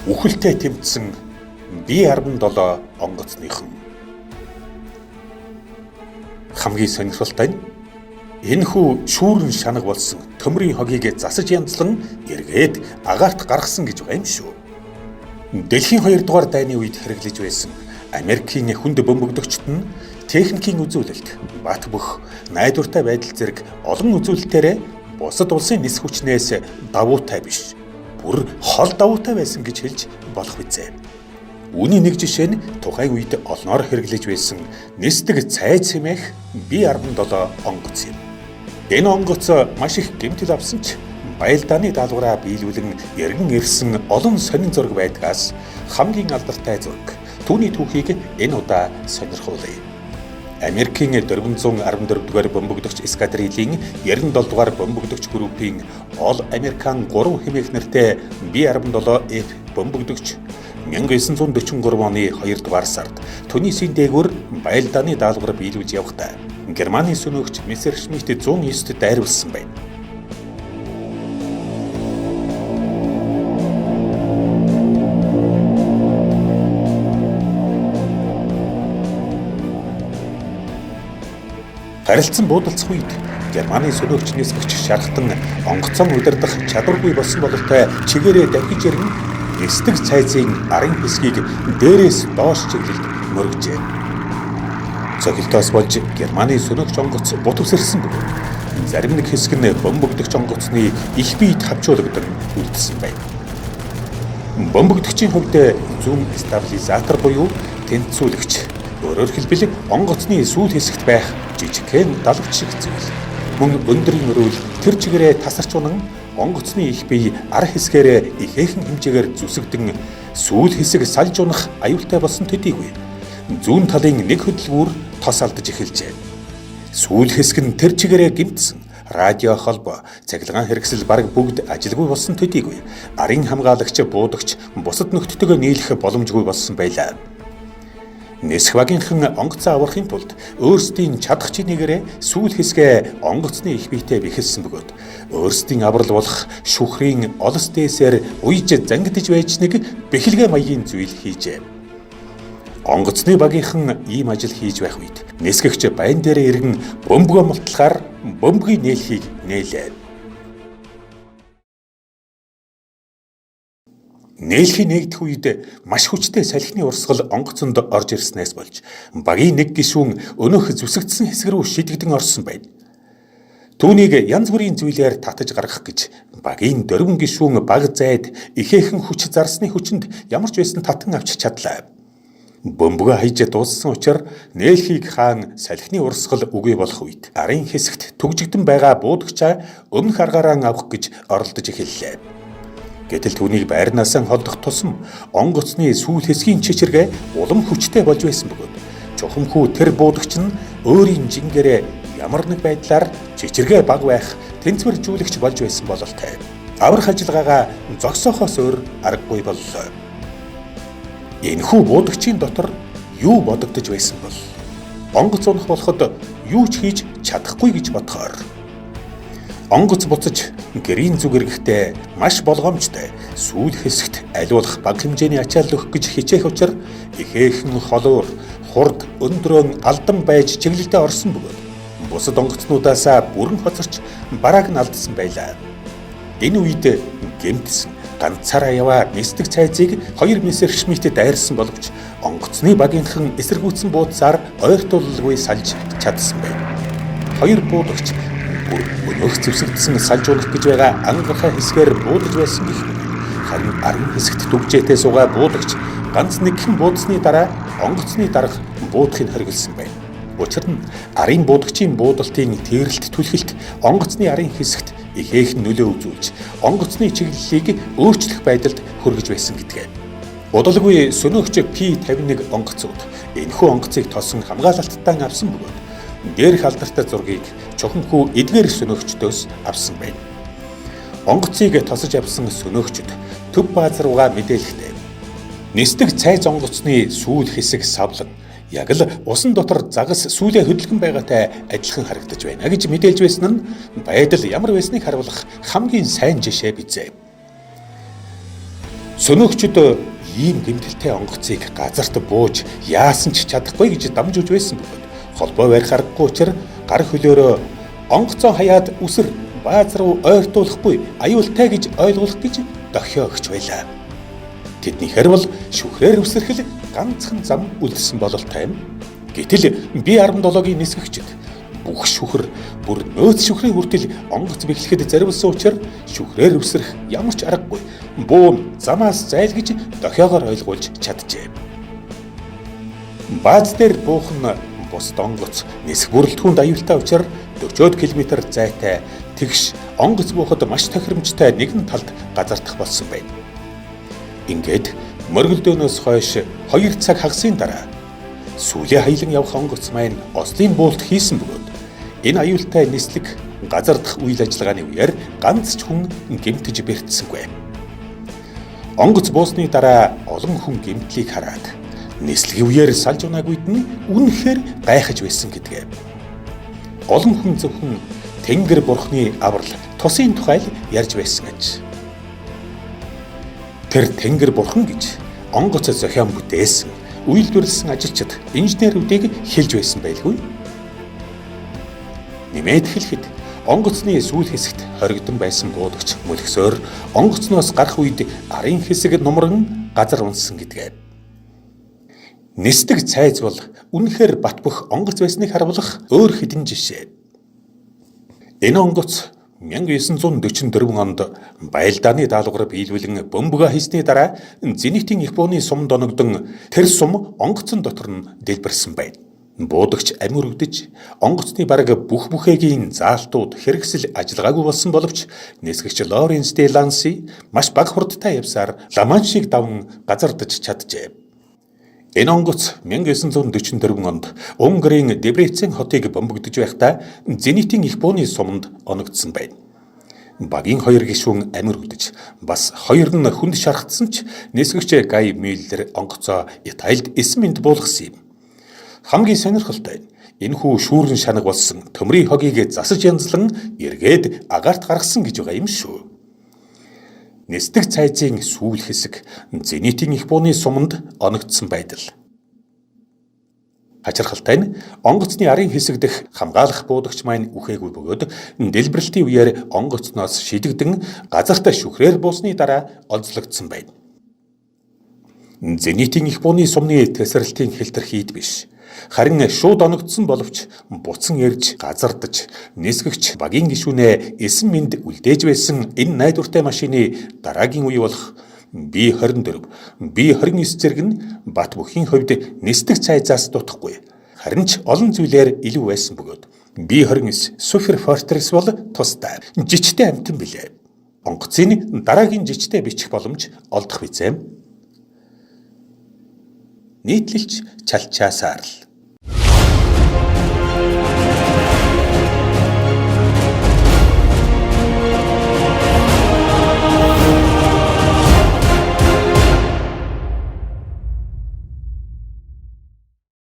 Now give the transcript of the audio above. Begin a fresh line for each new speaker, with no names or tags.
Үхэлтэй тэмцсэн B-17 онгоцныхан. Хамгийн сонирхолтой нь энэхүү шүүрэн шанаг болсон төмрийн хогийг засаж янзлан эргээд агаарт гаргасан гэж байгаа юм шүү. Дэлхийн 2 дугаар дайны үед хэрэглэж байсан Америкийн хүнд бөмбөгдөгчд нь техникийн үзүүлэлт, бат бөх, найдвартай байдал зэрэг олон үзүүлэлтээр бусад улсын нис хүчнээс давуутай биш, бүр хол давуутай байсан гэж хэлж болох үзье. Үүний нэг жишээ нь тухайн үед олноор хэрэглэж байсан нисдэг цайз хэмээх B-17 онгоц юм. Энэ онгоц маш их гэмтэл авсан ч баялдааны даалгавраа биелүүлэн эргэн ирсэн олон сонин зураг байдгаас хамгийн алдартай зураг түүний түүхийг энэ удаа сонирхуулъя. Америкийн 414 дугаар бөмбөгдөгч эскадрилийн 97 дугаар бөмбөгдөгч группийн All American 3 хэмээх нэртэй B-17F бөмбөгдөгч 1943 оны 2 дугаар сард Тунисийн дээгүүр баялдааны даалгавар биелүүлж явахдаа Германы сүнөөгч Мессершмитт 109-т дайруулсан байна. Харилцан буудалцах үед Германы сүнөөгчнээс өгч шархтан онгоцон удирдах чадваргүй болсон бололтой чигээрээ давхиж ирэн нисдэг цайзын арын хэсгийг дээрээс доош чиглэлд мөргөжээ. Цогилтоос болж Германы сүнөөгч онгоц бутвсэрсэн бөгөөд зарим нэг хэсэг нь бөмбөгдөгч онгоцны их биед хавчуулагдсан үлдсэн байна. Бөмбөгдөгчийн хувьд зүүн стабилизатор буюу тэнцвүүлэгч, өөрөөр хэлбэл онгоцны сүүл хэсэгт байх жижигхэн далавч шиг зүйл. Мөн өндрийн өрөөл тэр чигээрээ тасарч унан онгоцны их бие ар хэсгээрээ ихээхэн хэмжээгээр зүсэгдэн сүүл хэсэг салж унах аюултай болсон төдийгүй зүүн талын нэг хөдөлгүүр тос алдаж эхэлжээ. Сүүл хэсэг нь тэр чигээрээ гэмтсэн радио холбоо, цахилгаан хэрэгсэл бараг бүгд ажилгүй болсон төдийгүй арын хамгаалагч буудагч бусад нөхдөдөө нийлэх боломжгүй болсон байлаа. Нисэх багийнхан онгоцоо аврахын тулд өөрсдийн чадах чинээгээр сүүл хэсгээ онгоцны их биетэй бэхэлсэн бөгөөд өөрсдийн аврал болох шүхрийн олос дээсээр уйж зангидж байж нэг бэхэлгээ маягийн зүйл хийжээ. Онгоцны багийнхан ийм ажил хийж байх үед нисгэгч байн дээр иргэн бөмбөгөө мултлахаар бөмбөгийн нээлхийг нээлээ. Нээлхий нээгдэх үед маш хүчтэй салхины урсгал онгоцонд орж ирснээс болж багийн нэг гишүүн өнөөх зүсэгдсэн хэсэг рүү шидэгдэн орсон байна. Түүнийг янз бүрийн зүйлээр татаж гаргах гэж багийн дөрвөн гишүүн баг зайд ихээхэн хүч зарсны хүчинд ямар ч байсан татан авч чадлаа. Бөмбөгөө хайж дууссан учраас нээлхийг хаан салхины урсгал үгүй болох үед арын хэсэгт түгжигдэн байгаа буудагчаа өмнөх аргаараа авах гэж оролдож эхэллээ. Гэтэл түүнийг байрнаасаа холдох тусам онгоцны сүүл хэсгийн чичиргээ улам хүчтэй болж байсан бөгөөд чухамхүү тэр буудагч нь өөрийн жингэрээ ямар нэг байдлаар чичиргээ баг байх тэнцвэржүүлэгч болж байсан бололтой. Аврах ажиллагаагаа зогсоохоос өөр аргагүй боллоо. Энэхүү буудагчийн дотор юу бодогдож байсан бол онгоц унах болоход юу ч хийж чадахгүй гэж бодохоор онгоц буцаж гэрийн зүг эргэхдээ маш болгоомжтой сүүл хэсэгт аливуулах бага хэмжээний ачаал өгөх гэж хичээх учраас ихээхэн холуур, хурд, өндрөөн алдан байж чиглэлдээ орсон бөгөөд бусад онгоцнуудаасаа бүрэн хоцорч барааг нь алдсан байлаа. Энэ үед гэмтсэн ганцаараа яваа нисдэг цайзыг 2 Мессершмитт дайрсан боловч онгоцны багийнхан эсэргүүцсэн буудсаар ойртуулалгүй салж чадсан байна. Хоёр буудагч өнөөх зүсэгдсэн салж унах гэж байгаа ангахаа хэсгээр буудаж байсан гэх мэт харин арын хэсэгт дүгжээтэй суугаа буудагч ганц нэгхэн буудсны дараа онгоцны дарга буудахыг хориглосон байна. Учир нь арын буудагчийн буудалтын тэрэлт түлхэлт онгоцны арын хэсэгт ихээхэн нөлөө үзүүлж онгоцны чиглэлийг өөрчлөх байдалд хүргэж байсан гэдгээ. Удалгүй сөнөөгч P51 онгоцууд энэхүү онгоцыг тосон хамгаалалттан авсан бөгөөд дээрх алдартай зургийг чухамхүү эдгээр сөнөөгчдөөс авсан байна. Онгоцыг тосож авсан сөнөөгчд төв бааз руугаа мэдээлэхдээ нисдэг цайз онгоцны сүүл хэсэг савлан яг л усан дотор загас сүүлээ хөдөлгөн байгаатай адилхан харагдаж байна гэж мэдээлж байсан нь байдал ямар байсныг харуулах хамгийн сайн жишээ бизээ. Сөнөөгчд ийм гэмтэлтэй онгоцыг газарт бууж яасан ч чадахгүй гэж дамжуулж байсан бөгөөд холбоо барих аргагүй учраас гар хөлөөрөө онгоцоо хаяад үсэр бааз руу ойртуулахгүй аюултай гэж ойлгуулах гэж дохио өгч байлаа. Тэднийхэр бол шүхрээр үсэрхэл ганцхан зам үлдсэн бололтой юм. Гэтэл B-17-гийн нисгэгчид бүх шүхэр бүр нөөц шүхрийн хүртэл онгоц бэхлэхэд зориулсан учраас шүхрээр үсрэх ямар ч аргагүй буун замаас зайлгэж дохиогоор ойлгуулж чаджээ. Бааз дээр буух нь бусд онгоц нисэх бүрэлдэхүүнд аюултай учраас 40 км зайтай тэгш онгоц буухад маш тохиромжтой нэгэн талд газардах болсон байна. Ингээд мөргөлдөөнөөс хойш 2 цаг хагасын дараа сүүлийн хаялан явах онгоц маань Ослын буулт хийсэн бөгөөд энэ аюултай нислэг газардах үйл ажиллагааны үеэр ганц ч хүн гэмтэж бэртсэнгүй. Онгоц буусны дараа олон хүн гэмтлийг хараад нислэгийн үеэр салж унаагүйд нь үнэхээр гайхаж байсан гэдгээ. Олон хүн зөвхөн Тэнгэр бурхны аврал тусын тухай ярьж байсан аж. Тэр Тэнгэр бурхан гэж онгоц зохион бүтээсэн, үйлдвэрлэсэн ажилчид, инженеруудыг хэлж байсан байлгүй. Нэмээд хэлэхэд онгоцны сүүл хэсэгт хоригдсон байсан буудагч мөлгсөөр онгоцноос гарах үед арын хэсэг нумран газар унсан гэдгээ. Нисдэг цайз бол үнэхээр бат бөх онгоц байсныг харуулах өөр хэдэн жишээ. Энэ онгоц 1944 онд Баялдааны даалгавар биелүүлэн бөмбөгөө хийсний дараа Зенитийн Японы сумд оногдон тэр сум онгоцон дотор нь дэлбэрсэн байна. Буудагч амир үдэж онгоцны бараг бүх бүхэгийн заалтууд хэрэгсэл ажиллагаагүй болсон боловч нисгэгч Лоренс де Ланси маш бага хурдтай явсаар Ламаншийг даван газардаж чаджээ. Энэ онгоц 1944 онд Унгарийн Дебрецен хотыг бомбогдож байхдаа Зенитийн Японы суманд оногдсон байна. Багийн 2 гишүүн амир үдэж бас 2 нь хүнд шархтсан ч нисгэгч Гай Миллер онгоцоо Италид 9 минут буулгасан юм. Хамгийн сонирхолтой нь энэхүү шүүрэн шанаг болсон төмрийн хогийг засаж янзлан эргээд агаарт гаргасан гэж байгаа юм шүү. Нисдэг цайзын сүүл хэсэг Зенитийн Японы суманд оногдсон байдал. Хачирхалтай нь онгоцны арын хэсэг дэх хамгаалах буудагч маань үхээгүй бөгөөд дэлбэрэлтийн үеэр онгоцноос шидэгдэн газарт шүхрээр буусны дараа олзлогдсон байна. Зенитийн Японы сумны тесрэлтийн хэлтэрхийд биш. Харин шууд оногдсон боловч буцан ирж газардаж нисгэгч багийн гишүүнээ 9 минут үлдээж байсан энэ найдвартай машины дараагийн үе болох B-24, B-29 зэрэг нь бат бүхийн хувьд нисдэг цайзаас дутхгүй. Харин ч олон зүйлээр илүү байсан бөгөөд B-29 Super Fortress бол тусдаа жижигтэй амтан билээ. Онгоцын дараагийн жижигтэй бичих боломж олдох бизээ. Нийтлэлч Чалчаасаар л